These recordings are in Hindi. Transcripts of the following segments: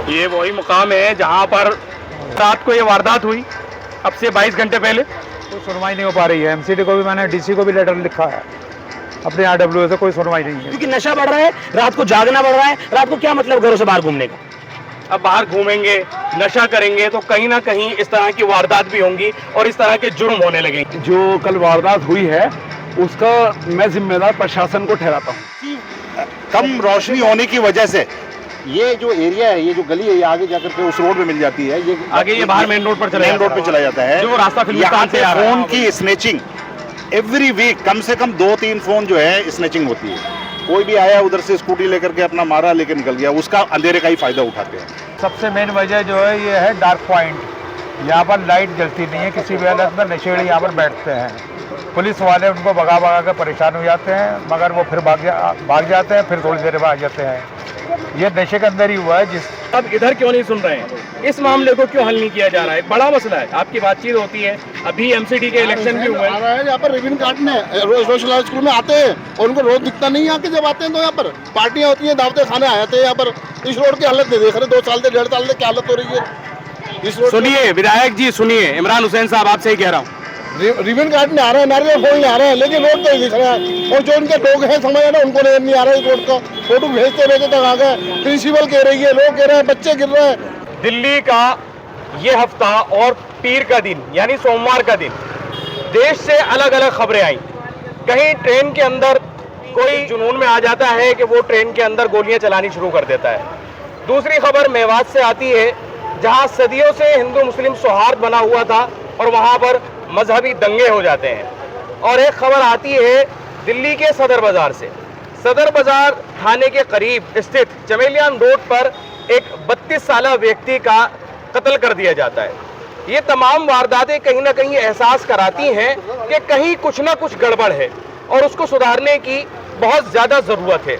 ये वही मुकाम है जहाँ पर रात को ये वारदात हुई, अब से 22 घंटे पहले। कोई सुनवाई नहीं हो पा रही है। एमसीडी को भी मैंने, डीसी को भी लेटर लिखा है, अपने आरडब्ल्यू से कोई सुनवाई नहीं है। क्योंकि नशा बढ़ रहा है, रात को जागना बढ़ रहा है। रात को क्या मतलब घरों से बाहर घूमने का? अब बाहर घूमेंगे, नशा करेंगे तो कहीं ना कहीं इस तरह की वारदात भी होंगी और इस तरह के जुर्म होने लगेंगे। जो कल वारदात हुई है उसका मैं जिम्मेदार प्रशासन को ठहराता हूँ। कम रोशनी होने की वजह से ये जो एरिया है, ये जो गली है, ये आगे जाकर के उस रोड पे मिल जाती है। ये आगे ये बाहर मेन रोड पर चला जाता है जो रास्ता यहाँ से फोन की स्नेचिंग एवरी वीक कम से कम 2-3 फोन जो है स्नेचिंग होती है। कोई भी आया उधर से स्कूटी लेकर के अपना मारा लेकर निकल गया, उसका अंधेरे का ही फायदा उठाते हैं। सबसे मेन वजह जो है ये है डार्क पॉइंट। यहाँ पर लाइट जलती नहीं है, किसी भी हालत में नशेड़ी यहाँ पर बैठते हैं। पुलिस वाले उनको भगा भगा कर परेशान हो जाते हैं, मगर वो फिर भाग जाते हैं, फिर थोड़ी देर बाद आ जाते हैं। ये नशे के अंदर ही हुआ है। जिस अब इधर क्यों नहीं सुन रहे हैं, इस मामले को क्यों हल नहीं किया जा रहा है? बड़ा मसला है, आपकी बातचीत होती है, अभी एमसीडी के इलेक्शन भी हुए हैं। यहाँ पर रिबन काटने रोज स्कूल में आते हैं और उनको रोज दिखता नहीं है कि जब आते हैं तो यहाँ पर पार्टियां होती हैं, दावतें खाने आए थे। यहाँ पर इस रोड की हालत देख रहे, 2 साल से 1.5 साल से क्या हालत हो रही है इस रोड। सुनिए विधायक जी, सुनिए, इमरान हुसैन साहब आपसे ही कह रहा हूँ, रिबन काटने आ रहे हैं, नारियल फोड़ने आ रहे हैं, लेकिन रोड नहीं दिख रहा है। और जो उनके लोग हैं समझ ना, उनको नजर नहीं आ रहा है इस रोड का। फोटो भेजते भेजते तक आ गए, प्रिंसिपल कह रही है, लोग कह रहे हैं, बच्चे गिर रहे हैं। दिल्ली का ये हफ्ता और पीर का दिन यानी सोमवार का दिन देश से अलग अलग खबरें आई। कहीं ट्रेन के अंदर कोई जुनून में आ जाता है कि वो ट्रेन के अंदर गोलियां चलानी शुरू कर देता है। दूसरी खबर मेवात से आती है, जहां सदियों से हिंदू मुस्लिम सौहार्द बना हुआ था और वहां पर मजहबी दंगे हो जाते हैं। और एक खबर आती है दिल्ली के सदर बाजार से। सदर बाजार थाने के करीब स्थित चमेलियान रोड पर एक 32 साल व्यक्ति का कत्ल कर दिया जाता है। ये तमाम वारदातें कहीं ना कहीं एहसास कराती हैं कि कहीं कुछ ना कुछ गड़बड़ है और उसको सुधारने की बहुत ज़्यादा ज़रूरत है।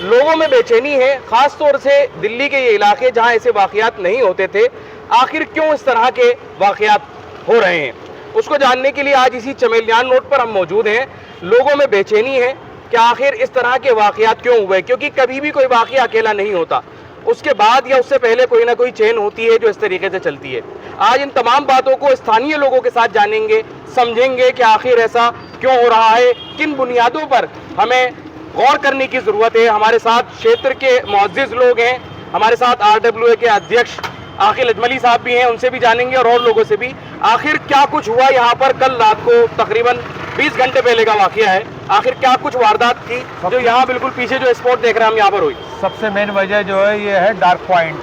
लोगों में बेचैनी है, ख़ास तौर से दिल्ली के ये इलाके जहां ऐसे वाक़यात नहीं होते थे। आखिर क्यों इस तरह के वाक़यात हो रहे हैं, उसको जानने के लिए आज इसी चमेलियान रोड पर हम मौजूद हैं। लोगों में बेचैनी है कि आखिर इस तरह के वाक़यात क्यों हुए, क्योंकि कभी भी कोई वाक़या अकेला नहीं होता, उसके बाद या उससे पहले कोई ना कोई चेन होती है जो इस तरीके से चलती है। आज इन तमाम बातों को स्थानीय लोगों के साथ जानेंगे, समझेंगे कि आखिर ऐसा क्यों हो रहा है, किन बुनियादों पर हमें गौर करने की ज़रूरत है। हमारे साथ क्षेत्र के मुअज़्ज़िज़ लोग हैं, हमारे साथ आरडब्ल्यूए के अध्यक्ष आखिल अजमली साहब भी हैं, उनसे भी जानेंगे और लोगों से भी आखिर क्या कुछ हुआ यहाँ पर। कल रात को तकरीबन 20 घंटे पहले का वाक़या है, आखिर क्या कुछ वारदात थी जो यहाँ बिल्कुल पीछे जो स्पॉट देख रहे हैं हम यहाँ पर हुई। सबसे मेन वजह जो है ये है डार्क पॉइंट।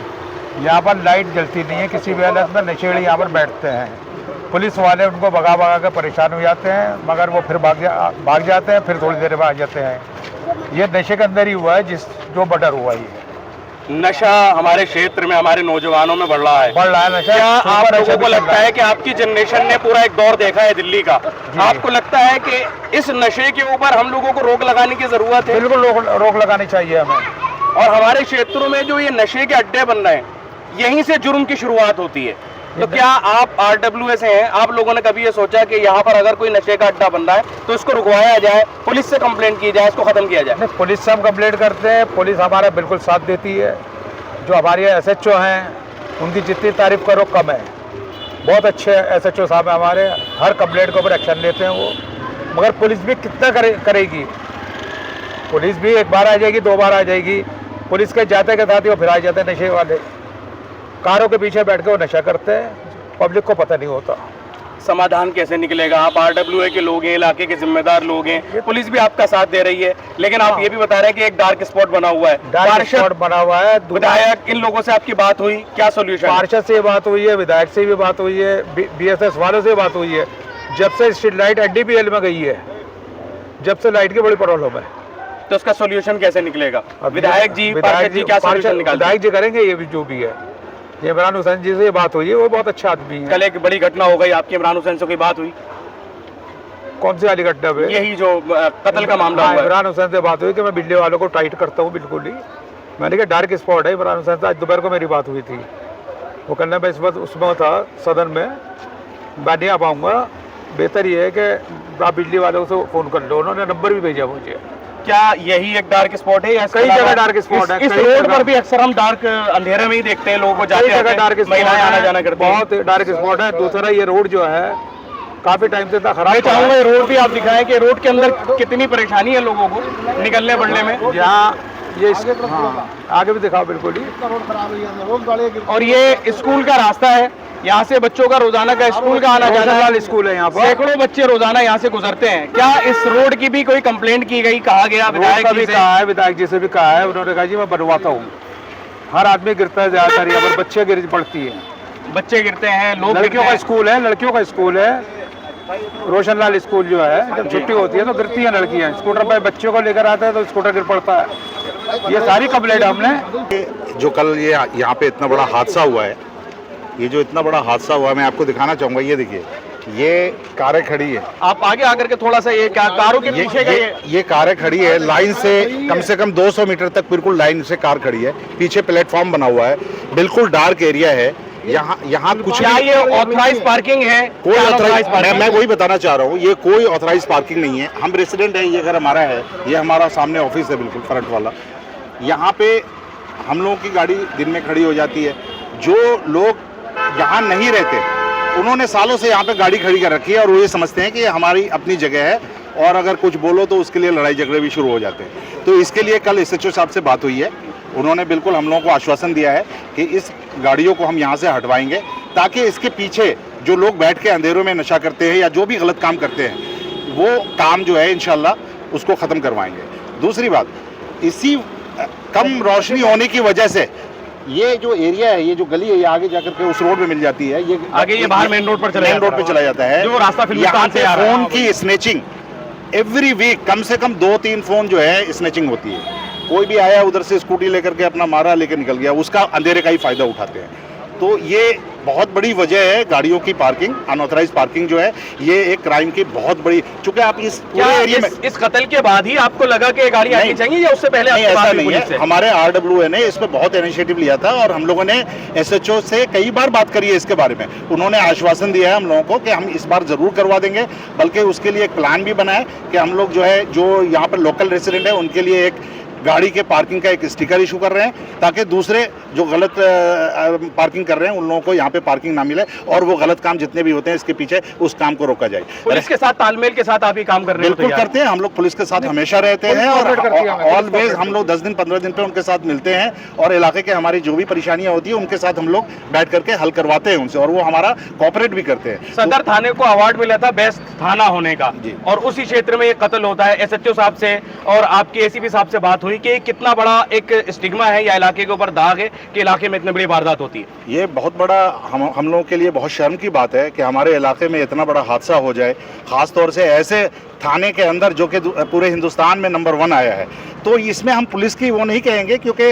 यहाँ पर लाइट जलती नहीं है, किसी भी हालत में नशेड़ी यहाँ पर बैठते हैं। पुलिस वाले उनको भगा भगा कर परेशान हो जाते हैं, मगर वो फिर भाग जाते हैं, फिर थोड़ी देर बाद आ जाते हैं। ये नशे के अंदर ही हुआ है जो मर्डर हुआ ही है। नशा हमारे क्षेत्र में, हमारे नौजवानों में बढ़ रहा है नशा। क्या आप लोगों को लगता है कि आपकी जनरेशन ने पूरा एक दौर देखा है दिल्ली का, आपको लगता है कि इस नशे के ऊपर हम लोगों को रोक लगाने की जरूरत है? बिल्कुल रोक लगानी चाहिए हमें। और हमारे क्षेत्रों में जो ये नशे के अड्डे बन रहे हैं, यहीं से जुर्म की शुरुआत होती है। तो क्या आप आरडब्ल्यूए से हैं, आप लोगों ने कभी ये सोचा कि यहाँ पर अगर कोई नशे का अड्डा बन रहा है तो इसको रुकवाया जाए, पुलिस से कंप्लेंट की जाए, इसको खत्म किया जाए? नहीं, पुलिस से हम कंप्लेंट करते हैं, पुलिस हमारा बिल्कुल साथ देती है। जो हमारे SHO हैं उनकी जितनी तारीफ करो कम है। बहुत अच्छे SHO साहब हैं हमारे, हर कंप्लेंट के ऊपर एक्शन लेते हैं वो। मगर पुलिस भी कितना करेगी? पुलिस भी एक बार आ जाएगी, 2 बार आ जाएगी। पुलिस के जाते के साथ ही वो फिर आ जाते हैं नशे वाले, कारों के पीछे बैठ के वो नशा करते हैं, पब्लिक को पता नहीं होता। समाधान कैसे निकलेगा? आप आरडब्ल्यूए के लोग हैं, इलाके के जिम्मेदार लोग हैं, पुलिस भी आपका साथ दे रही है, लेकिन आप ये भी बता रहे हैं कि एक डार्क स्पॉट बना हुआ है, डार्क स्पॉट बना हुआ है। विधायक, इन लोगों से आपकी बात हुई, क्या सोल्यूशन? पार्षद से बात हुई है, विधायक से भी बात हुई है, BSS वालों से बात हुई है। जब से स्ट्रीट लाइट NDPL में गई है, जब से लाइट की बड़ी प्रॉब्लम है, तो उसका सोल्यूशन कैसे निकलेगा? विधायक जी, पार्षद जी क्या सोल्यूशन निकालते हैं? विधायक जी करेंगे, ये भी जो भी है। ये इमरान हुसैन जी से बात हुई है, वो बहुत अच्छा आदमी है। कल एक बड़ी घटना हो गई, आपकी इमरान हुसैन से कोई बात हुई? कौन सी वाली घटना पे? यही जो कत्ल का मामला हुआ है। इमरान हुसैन से बात हुई कि मैं बिल्ली वालों को टाइट करता हूँ बिल्कुल ही। मैंने कहा डार्क स्पॉट है। इमरान हुसैन से आज दोपहर को मेरी बात हुई थी, वो कहना मैं इस वक्त उसमें था सदन में, मैं नहीं आ पाऊँगा, बेहतर ये है कि आप बिजली वालों से फ़ोन कर लो। उन्होंने नंबर भी भेजा मुझे। क्या यही एक डार्क स्पॉट है या इसके कई जगह अलावा डार्क स्पॉट है, इस कई रोड जगह। पर भी अक्सर हम डार्क अंधेरे में ही देखते हैं लोगों को कई जाते जगह आते, डार्क स्पॉट महिलाएं आना जाना है, करती हैं। बहुत डार्क स्पॉट है। दूसरा ये रोड जो है काफी टाइम से इतना खराब मैं पड़ा चाहूंगा है। ये रोड भी आप दिखाएं कि रोड के अंदर कितनी परेशानी है लोगों को निकलने बढ़ने में। यहाँ ये हाँ, आगे भी दिखाओ बिल्कुल ही। रोड खराब है यहाँ, रोज गाड़ियाँ गिरती और ये स्कूल का रास्ता है, यहाँ से बच्चों का रोजाना का स्कूल का आना जाना रोशनलाल है। स्कूल है यहाँ पर। सैकड़ों बच्चे रोजाना यहाँ से गुजरते हैं। क्या इस रोड की भी कोई कंप्लेंट की गई, कहा गया रोड का विधायक भी जी से? कहा है, विधायक जी से भी कहा है, उन्होंने कहा जी मैं बनवाता हूँ। हर आदमी गिरता है ज्यादातर, यहाँ पर बच्चे गिर पड़ती है। बच्चे गिरते हैं, लोग गिरते लड़कियों का हैं। स्कूल है, लड़कियों का स्कूल है। रोशनलाल स्कूल जो है, जब छुट्टी होती है तो गिरती है लड़कियां। स्कूटर पर बच्चों को लेकर आते हैं तो स्कूटर गिर पड़ता है। ये सारी कंप्लेंट हमने जो कल ये यहाँ पे इतना बड़ा हादसा हुआ है, ये जो इतना बड़ा हादसा हुआ है, मैं आपको दिखाना चाहूँगा। ये देखिए, ये कारें खड़ी है, आप आगे आकर के थोड़ा सा ये क्या कारों के पीछे का ये कारें खड़ी है लाइन से कम 200 मीटर तक बिल्कुल लाइन से कार खड़ी है। पीछे प्लेटफॉर्म बना हुआ है, बिल्कुल डार्क एरिया है। यहाँ कुछ क्या ये ऑथराइज पार्किंग है? कोई क्या ऑथराइज unauthorized parking? मैं वही बताना चाह रहा हूँ, ये कोई ऑथराइज पार्किंग नहीं है। हम रेसिडेंट हैं, ये घर हमारा है, ये हमारा सामने ऑफिस है बिल्कुल फ्रंट वाला। यहाँ पे हम लोगों की गाड़ी दिन में खड़ी हो जाती है। जो लोग यहाँ नहीं रहते, उन्होंने सालों से यहाँ पे गाड़ी खड़ी कर रखी है और वो ये समझते हैं कि ये हमारी अपनी जगह है, और अगर कुछ बोलो तो उसके लिए लड़ाई झगड़े भी शुरू हो जाते हैं। तो इसके लिए कल SHO साहब से बात हुई है, उन्होंने बिल्कुल हम लोगों को आश्वासन दिया है कि इस गाड़ियों को हम यहाँ से हटवाएंगे, ताकि इसके पीछे जो लोग बैठ के अंधेरों में नशा करते हैं या जो भी गलत काम करते हैं, वो काम जो है इंशाल्लाह उसको ख़त्म करवाएंगे। दूसरी बात, इसी कम रोशनी होने की वजह से ये जो एरिया है, ये जो गली है, ये आगे जाकर के उस रोड में मिल जाती है। ये आगे ये बाहर मेन रोड पर चला मेन जाता रोड पे चला जाता है, जो रास्ता फिल्मिस्तान से आ रहा है। फोन की स्नेचिंग एवरी वीक कम से कम 2-3 फोन जो है स्नेचिंग होती है। कोई भी आया उधर से स्कूटी लेकर के अपना मारा लेकर निकल गया, उसका अंधेरे का ही फायदा उठाते हैं। तो ये बहुत बड़ी वजह है गाड़ियों की पार्किंग, अनऑथराइज पार्किंग जो है, ये एक क्राइम की बहुत बड़ी, चूंकि आप इस पूरे क्या एरिया में इस कत्ल के बाद ही आपको लगा कि ये गाड़ी आनी नहीं। चाहिए या उससे पहले नहीं, आपके ऐसा पास भी नहीं पुलिस है। हमारे RWA ने इस पे बहुत इनिशिएटिव लिया था और हम लोगों ने SHO से कई बार बात करी है इसके बारे में। उन्होंने आश्वासन दिया है हम लोगों को कि हम इस बार जरूर करवा देंगे, बल्कि उसके लिए एक प्लान भी बना है कि हम लोग जो है, जो यहाँ पर लोकल रेसिडेंट है, उनके लिए एक गाड़ी के पार्किंग का एक स्टिकर इशू कर रहे हैं, ताकि दूसरे जो गलत पार्किंग कर रहे हैं उन लोगों को यहाँ पे पार्किंग ना मिले, और वो गलत काम जितने भी होते हैं इसके पीछे उस काम को रोका जाए। पुलिस के साथ तालमेल के साथ आप ये काम कर रहे हो? बिल्कुल करते हैं हम लोग, पुलिस के साथ हमेशा रहते हैं और ऑलवेज हम लोग 10 दिन 15 दिन पे उनके साथ मिलते हैं, और इलाके के हमारी जो भी परेशानियां होती है उनके साथ हम लोग बैठ करके हल करवाते हैं उनसे, और वो हमारा कोऑपरेट भी करते हैं। सदर थाने को अवार्ड मिला था बेस्ट थाना होने का, जी। और उसी क्षेत्र में ये कत्ल होता है। SHO साहब से और आपके ACP साहब से बात हुई कि कितना बड़ा एक स्टिग्मा है या इलाके के ऊपर दाग है कि इलाके में इतनी बड़ी वारदात होती है। ये बहुत बड़ा हम लोगों के लिए बहुत शर्म की बात है कि हमारे इलाके में इतना बड़ा हादसा हो जाए, खास तौर से ऐसे थाने के अंदर जो कि पूरे हिंदुस्तान में नंबर 1 आया है। तो इसमें हम पुलिस की वो नहीं कहेंगे, क्योंकि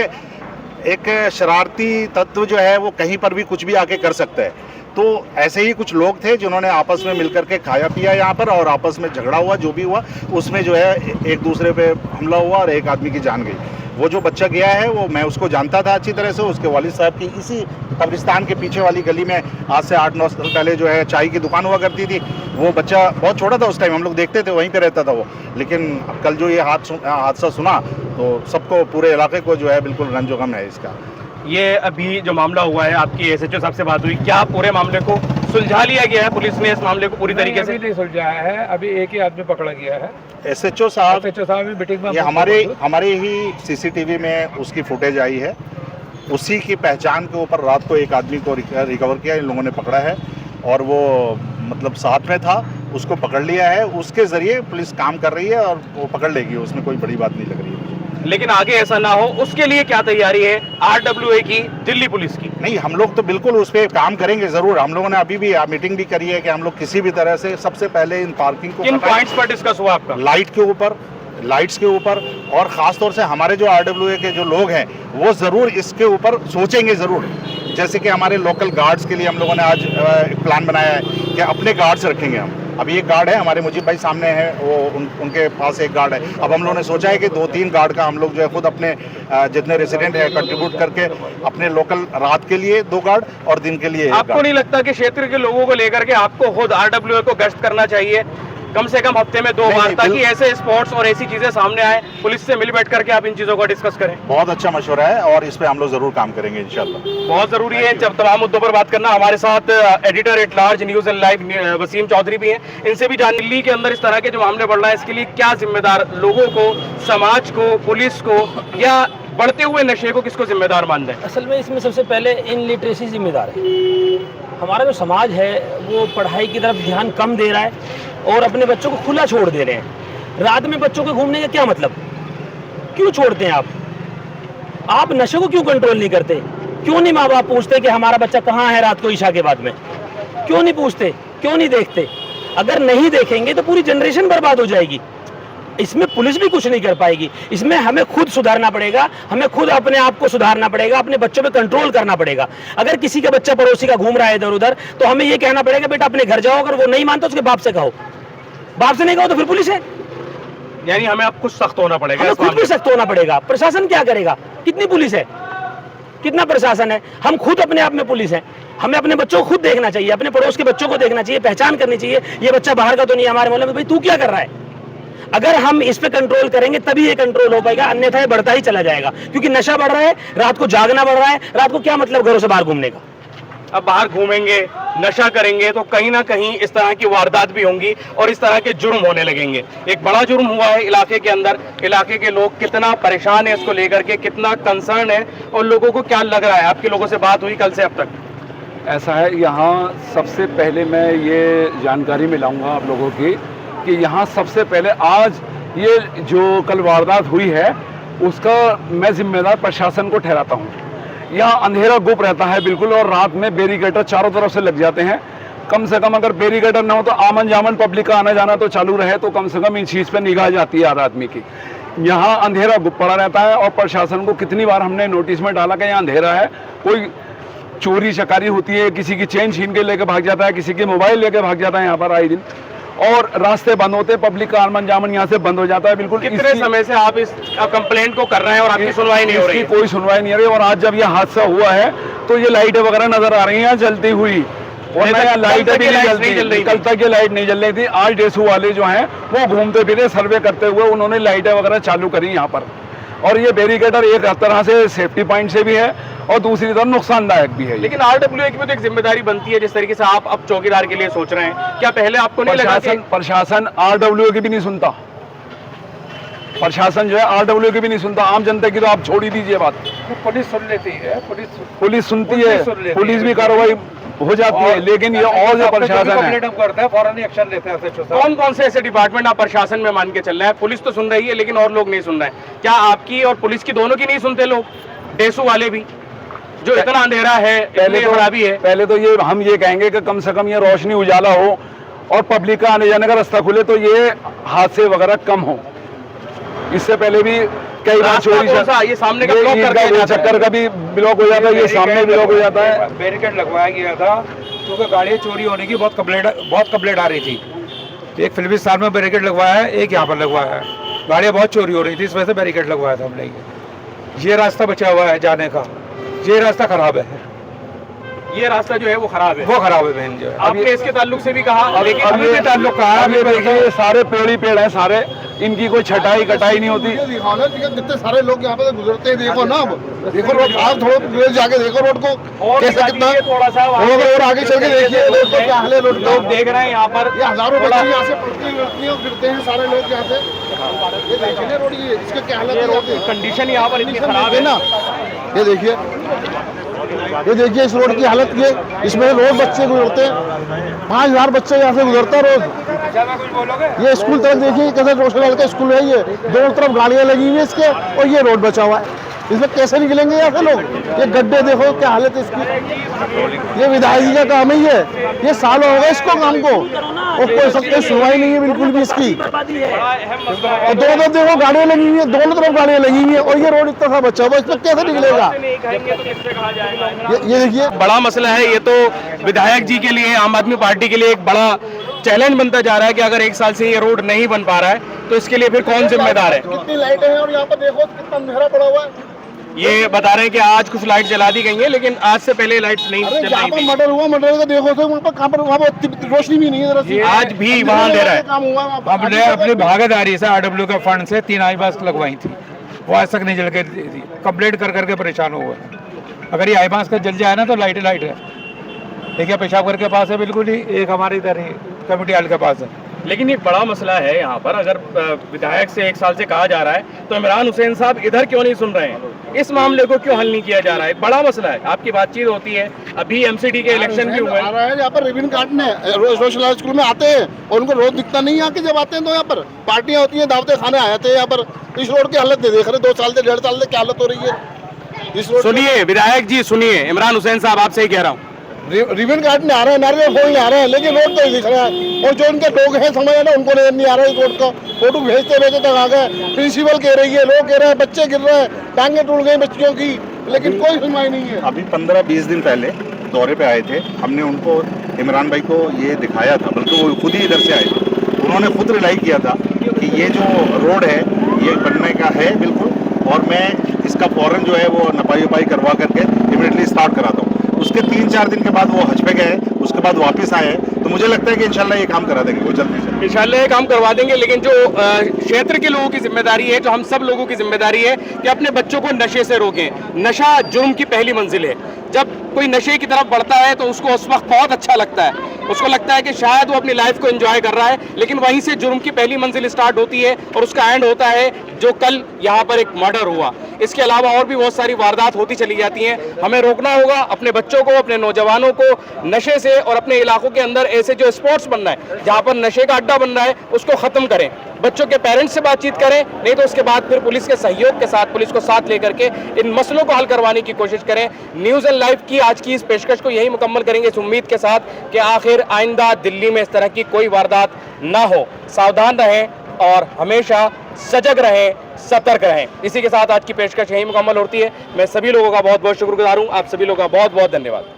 एक शरारती तत्व जो है वो कहीं पर भी कुछ भी आके कर सकता है। तो ऐसे ही कुछ लोग थे जिन्होंने आपस में मिलकर के खाया पिया यहाँ पर, और आपस में झगड़ा हुआ, जो भी हुआ उसमें जो है एक दूसरे पे हमला हुआ और एक आदमी की जान गई। वो जो बच्चा गया है वो मैं उसको जानता था अच्छी तरह से, उसके वालिद साहब की इसी कब्रिस्तान के पीछे वाली गली में आज से 8-9 साल पहले जो है चाय की दुकान हुआ करती थी। वो बच्चा बहुत छोटा था उस टाइम, हम लोग देखते थे, वहीं पे रहता था वो। लेकिन कल जो ये हादसा सुना तो सबको, पूरे इलाके को जो है बिल्कुल रंजो गम है इसका। ये अभी जो मामला हुआ है, आपकी SHO साहब से बात हुई, क्या पूरे मामले को सुलझा लिया गया है? पुलिस ने इस मामले को पूरी तरीके से नहीं सुलझाया है, अभी एक ही आदमी पकड़ा गया है। SHO साहब भी मीटिंग में ये हमारे ही CCTV में उसकी फुटेज आई है, उसी की पहचान के ऊपर रात को एक आदमी को रिकवर किया, इन लोगों ने पकड़ा है, और वो मतलब साथ में था, उसको पकड़ लिया है। उसके ज़रिए पुलिस काम कर रही है और वो पकड़ लेगी, उसमें कोई बड़ी बात नहीं लग रही है। लेकिन आगे ऐसा ना हो उसके लिए क्या तैयारी है RWA की, दिल्ली पुलिस की? नहीं, हम लोग तो बिल्कुल उस पर काम करेंगे ज़रूर। हम लोगों ने अभी भी मीटिंग भी करी है कि हम लोग किसी भी तरह से सबसे पहले इन पार्किंग को किन पॉइंट्स पर डिस्कस हुआ आपका? लाइट्स के ऊपर, और ख़ास तौर से हमारे जो RWA के जो लोग हैं वो ज़रूर इसके ऊपर सोचेंगे ज़रूर। जैसे कि हमारे लोकल गार्ड्स के लिए हम लोगों ने आज एक प्लान बनाया है कि अपने गार्ड्स रखेंगे हम। अभी एक गार्ड है हमारे, मुजीब भाई सामने है, वो उनके पास एक गार्ड है। अब हम लोगों ने सोचा है कि 2-3 गार्ड का हम लोग जो है खुद अपने जितने रेसिडेंट है कंट्रीब्यूट करके अपने लोकल रात के लिए 2 गार्ड और दिन के लिए 1 आपको नहीं लगता कि क्षेत्र के लोगों को लेकर के आपको खुद RWA को गश्त करना चाहिए? कम से कम हफ्ते में 2 नहीं, बार, नहीं, ताकि ऐसे स्पॉट्स और ऐसी चीजें सामने आए, पुलिस से मिल बैठ करके आप इन चीजों को डिस्कस करें। बहुत अच्छा मशवरा है और इस पे हम लोग जरूर काम करेंगे इंशाल्लाह। बहुत जरूरी है जब तमाम मुद्दों पर बात करना। हमारे साथ editor at large news and live Wasim Chaudhary भी हैं, इनसे भी जान। दिल्ली के अंदर इस तरह के जो मामले बढ़ रहा है, इसके लिए क्या जिम्मेदार, लोगों को, समाज को, पुलिस को, या बढ़ते हुए नशे को किसको जिम्मेदार मान दें? असल में इसमें सबसे पहले इनलिटरेसी जिम्मेदार है। हमारा जो समाज है वो पढ़ाई की तरफ ध्यान कम दे रहा है और अपने बच्चों को खुला छोड़ दे रहे हैं। रात में बच्चों के घूमने का क्या मतलब? क्यों छोड़ते हैं आप नशे को क्यों कंट्रोल नहीं करते? क्यों नहीं माँ बाप पूछते कि हमारा बच्चा कहाँ है रात को ईशा के बाद में? क्यों नहीं पूछते? क्यों नहीं देखते? अगर नहीं देखेंगे तो पूरी जनरेशन बर्बाद हो जाएगी। इसमें पुलिस भी कुछ नहीं कर पाएगी। इसमें हमें खुद सुधारना पड़ेगा, हमें खुद अपने आप को सुधारना पड़ेगा, अपने बच्चों पे कंट्रोल करना पड़ेगा। अगर किसी का बच्चा पड़ोसी का घूम रहा है इधर उधर, तो हमें ये कहना पड़ेगा बेटा अपने घर जाओ, अगर वो नहीं मानता उसके बाप से कहो, बाप से नहीं कहो तो फिर पुलिस है। यानी हमें अब कुछ सख्त होना पड़ेगा, हमें इस खुद मामले भी सख्त होना पड़ेगा। प्रशासन क्या करेगा? कितनी पुलिस है, कितना प्रशासन है? हम खुद अपने आप में पुलिस हैं। हमें अपने बच्चों को खुद देखना चाहिए, अपने पड़ोस के बच्चों को देखना चाहिए, पहचान करनी चाहिए ये बच्चा बाहर का तो नहीं, हमारे मोहल्ले में भाई तू क्या कर रहा है। अगर हम इस पे कंट्रोल करेंगे तभी ये कंट्रोल हो पाएगा, अन्यथा ये बढ़ता ही चला जाएगा। क्योंकि नशा बढ़ रहा है, रात को जागना बढ़ रहा है। रात को क्या मतलब घरों से बाहर घूमने का? अब बाहर घूमेंगे, नशा करेंगे तो कहीं ना कहीं इस तरह की वारदात भी होंगी और इस तरह के जुर्म होने लगेंगे। एक बड़ा जुर्म हुआ है इलाके के अंदर, इलाके के लोग कितना परेशान है इसको लेकर के, कितना कंसर्न है, और लोगों को क्या लग रहा है? आपके लोगों से बात हुई कल से अब तक? ऐसा है, यहाँ सबसे पहले मैं ये जानकारी मिलाऊंगा आप लोगों की कि यहाँ सबसे पहले आज ये जो कल वारदात हुई है उसका मैं जिम्मेदार प्रशासन को ठहराता हूँ। यहाँ अंधेरा गुप रहता है बिल्कुल, और रात में बैरिकेटर चारों तरफ से लग जाते हैं। कम से कम अगर बैरिकेटर ना हो तो आमन जामन पब्लिक का आना जाना तो चालू रहे, तो कम से कम इस चीज़ पर निगाह जाती है हर आदमी की। यहाँ अंधेरा गुप पड़ा रहता है और प्रशासन को कितनी बार हमने नोटिस में डाला कि यहाँ अंधेरा है, कोई चोरी चकारी होती है, किसी की चेन छीन के लेके भाग जाता है, किसी की मोबाइल लेके भाग जाता है यहाँ पर आए दिन, और रास्ते बंद होते, पब्लिक का आमन जामन यहाँ से बंद हो जाता है बिल्कुल। कितने समय से आप इस कंप्लेंट को कर रहे हैं और आपकी सुनवाई नहीं हो रही? कोई सुनवाई नहीं हो रही। और आज जब ये हादसा हुआ है तो ये लाइटें वगैरह नजर आ रही हैं जलती हुई, और यहाँ लाइटें भी नहीं जलती। कल तक ये लाइट नहीं जल रही थी। आज डेसू वाले जो हैं वो घूमते फिरे सर्वे करते हुए उन्होंने लाइटें वगैरह चालू करी यहाँ पर। और ये बैरिकेटर एक तरह से सेफ्टी पॉइंट से भी है और दूसरी तरफ नुकसानदायक भी है। लेकिन आरडब्ल्यूए की भी तो एक जिम्मेदारी बनती है, जिस तरीके से आप अब चौकीदार के लिए सोच रहे हैं, क्या पहले आपको नहीं लगा कि प्रशासन आरडब्ल्यूए की भी नहीं सुनता? प्रशासन जो है आरडब्ल्यूए की भी नहीं सुनता, आम जनता की तो आप छोड़ ही दीजिए बात। पुलिस सुन लेती है, पुलिस सुनती है, पुलिस भी कार्रवाई हो जाती है, लेकिन ये और जो प्रशासन है करता है फौरन एक्शन लेते हैं। कौन कौन से ऐसे डिपार्टमेंट आप प्रशासन में मान के चल रहे हैं? पुलिस तो सुन रही है लेकिन और लोग नहीं सुन रहे हैं। क्या आपकी और पुलिस की दोनों की नहीं सुनते लोग? डेसू वाले भी, जो इतना अंधेरा है, इतनी खराबी है। पहले तो ये हम ये कहेंगे कि कम से कम ये रोशनी उजाला हो और पब्लिक का आने जाने का रास्ता खुले, तो ये हादसे वगैरह कम हो। इससे पहले भी कई बार चोरी ये सामने का ब्लॉक करके चक्कर का भी ब्लॉक हो जाता है, ये सामने ब्लॉक हो जाता है। बैरिकेड लगवाया गया था क्योंकि गाड़ियाँ चोरी होने की बहुत कंप्लेंट आ रही थी। एक फिल्मिस्तान में बैरिकेड लगवाया है, एक यहाँ पर लगवाया है। गाड़ियाँ बहुत चोरी हो रही थी, इस वजह से बैरिकेड लगवाया था हमने। ये रास्ता बचा हुआ है जाने का, ये रास्ता खराब है। ये रास्ता जो है वो खराब है, बहन जो है। आपने इसके ताल्लुक से भी कहा, लेकिन अभी ये ताल्लुक कहा है, देखिए सारे पेड़ ही पेड़ हैं सारे, इनकी कोई छटाई कटाई नहीं होती। कितने सारे लोग यहाँ पे गुजरते हैं, देखो ना। अब देखो रोड, आप थोड़ा जाके देखो रोड को कैसे, कितना थोड़ा सा और आगे चल के देखिए रोड को, क्या हाल है रोड। लोग देख रहे हैं यहाँ पर, ये हजारों बच्चे यहाँ से पढ़ती और गिरते हैं सारे लोग यहाँ से। ये देखिए ना रोड, ये इसके क्या हालत है, कंडीशन यहाँ पर इतनी खराब है ना। ये देखिए इस रोड की हालत, ये इसमें रोज बच्चे गुजरते हैं। 5000 बच्चे यहाँ से गुजरते हैं रोज। ये स्कूल तरफ देखिए कैसे रोशनलाल का स्कूल है, ये दोनों तरफ गाड़ियाँ लगी हुई है इसके, और ये रोड बचा हुआ है। इसमें कैसे निकलेंगे यहाँ से लोग? ये गड्ढे देखो क्या हालत है इसकी। ये विधायक जी का काम है, ये साल हो गए इसको काम को, और कोई सबको सुनवाई नहीं है बिल्कुल भी इसकी। और दोनों तरफ देखो गाड़ियाँ लगी हुई है, दोनों तरफ गाड़ियाँ लगी हुई है, और ये रोड इतना सा बचा हुआ, इसमें कैसे निकलेगा? ये देखिए बड़ा मसला है ये तो। विधायक जी के लिए, आम आदमी पार्टी के लिए एक बड़ा चैलेंज बनता जा रहा है कि अगर 1 साल से ये रोड नहीं बन पा रहा है तो इसके लिए फिर कौन जिम्मेदार है? कितनी लाइटें हैं और यहाँ पर देखो कितना अंधेरा पड़ा हुआ है। ये बता रहे हैं कि आज कुछ लाइट जला दी गई है, लेकिन आज से पहले लाइट्स नहीं अरे जलाई जहाँ पर थी। मर्डर हुआ, मर्डर का देखो तो वहाँ पर कहाँ पर वहाँ पर रोशनी भी नहीं है जरा सी। आज भी वहाँ दे रहा है। काम हुआ वहाँ पर। हमने अपनी भागीदारी से RW के फंड से 3 आई मास्क लगवाई थी, वो आज तक नहीं जल के दी थी। कंप्लेंट कर करके परेशान हुए हैं। अगर ये आई मास्क का जल जाए ना तो लाइट लाइट है। देखिए पेशाब घर के पास है बिल्कुल ही, एक हमारे इधर ही कमेटी हॉल के पास है। लेकिन एक बड़ा मसला है यहाँ पर, अगर विधायक से 1 साल से कहा जा रहा है तो इमरान हुसैन साहब इधर क्यों नहीं सुन रहे हैं, इस मामले को क्यों हल नहीं किया जा रहा है? बड़ा मसला है, आपकी बातचीत होती है, अभी MCD के इलेक्शन भी हुए आ रहा है यहाँ पर रिबन काटने, रोज रोशनलाल स्कूल में आते हैं और उनको रोज दिखता नहीं है कि जब आते हैं तो यहाँ पर पार्टियां होती हैं, दावतें खाने आए थे यहाँ पर। इस रोड की हालत नहीं देख रहे, 2 साल से 1.5 साल से क्या हालत हो रही है इस रोड। सुनिए विधायक जी, सुनिए, इमरान हुसैन साहब आपसे ही कह रहा हूँ, रिबन काटने आ रहे हैं, नारियल फोड़ने आ रहे हैं, लेकिन रोड तो नहीं दिख रहा है। और जो उनके लोग हैं समझ ना, उनको नजर नहीं आ रहा है इस रोड का। फोटो भेजते भेजते तक आ गए, प्रिंसिपल कह रही है, लोग कह रहे हैं बच्चे गिर रहे हैं, टांगे टूट गई बच्चियों की, लेकिन कोई सुनवाई नहीं है। अभी 15-20 दिन पहले दौरे पे आए थे, हमने उनको, इमरान भाई को ये दिखाया था, बल्कि वो खुद ही इधर से आए थे। उन्होंने खुद रिलाई किया था कि ये जो रोड है ये बनने का है बिल्कुल, और मैं इसका फौरन जो है वो नपाई उपाई करवा करके इमीडिएटली स्टार्ट कराता हूँ। उसके 3-4 दिन के बाद वो हज पे गए, उसके बाद वापस आए हैं, तो मुझे लगता है कि इंशाल्लाह ये काम करा देंगे वो जल्दी से। इंशाल्लाह ये काम करवा देंगे। लेकिन जो क्षेत्र के लोगों की जिम्मेदारी है, जो हम सब लोगों की जिम्मेदारी है कि अपने बच्चों को नशे से रोकें। नशा जुर्म की पहली मंजिल है। जब कोई नशे की तरफ बढ़ता है तो उसको उस वक्त बहुत अच्छा लगता है, उसको लगता है कि शायद वो अपनी लाइफ को एंजॉय कर रहा है, लेकिन वहीं से जुर्म की पहली मंजिल स्टार्ट होती है और उसका एंड होता है जो कल यहाँ पर एक मर्डर हुआ। इसके अलावा और भी बहुत सारी वारदात होती चली जाती हैं। हमें रोकना होगा अपने बच्चों को, अपने नौजवानों को नशे से, और अपने इलाकों के अंदर ऐसे जो स्पॉट्स बन रहा है जहाँ पर नशे का अड्डा बन रहा है उसको खत्म करें। बच्चों के पेरेंट्स से बातचीत करें, नहीं तो उसके बाद फिर पुलिस के सहयोग के साथ, पुलिस को साथ लेकर के इन मसलों को हल करवाने की कोशिश करें। न्यूज़ एंड लाइव की आज की इस पेशकश को यही मुकम्मल करेंगे इस उम्मीद के साथ कि आखिर आइंदा दिल्ली में इस तरह की कोई वारदात ना हो। सावधान रहें और हमेशा सजग रहें, सतर्क रहें। इसी के साथ आज की पेशकश यही मुकम्मल होती है। मैं सभी लोगों का बहुत बहुत शुक्रगुजार हूँ। आप सभी लोगों का बहुत बहुत धन्यवाद।